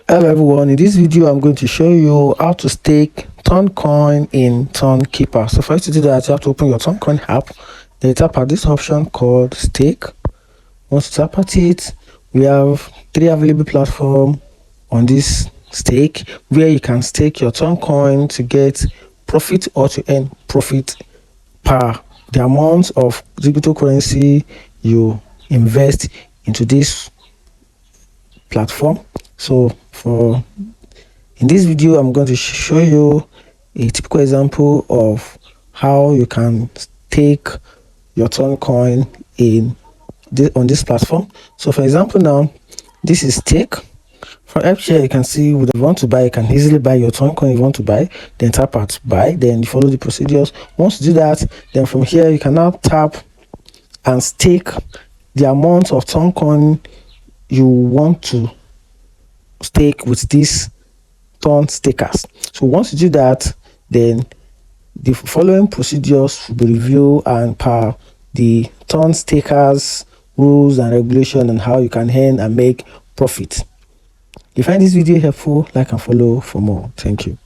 Hello everyone, in this video I'm going to show you how to stake TonCoin in TonKeeper. So for you to do that, you have to open your TonCoin app, then tap at this option called stake. Once you tap at it, we have 3 available platforms on this stake where you can stake your TonCoin to get profit or to earn profit per the amount of digital currency you invest into this platform. So in this video I'm going to show you a typical example of how you can stake your TonCoin on this platform. So for example, now this is stake. From up here you can see what you want to buy. You can easily buy your TonCoin you want to buy, then tap at buy, then you follow the procedures. Once you do that, then from here you can now tap and stake the amount of TonCoin you want to stake with these Ton stakers. So once you do that, then the following procedures will be reviewed and per the Ton stakers rules and regulation and how you can earn and make profit. If you find this video helpful, like and follow for more. Thank you.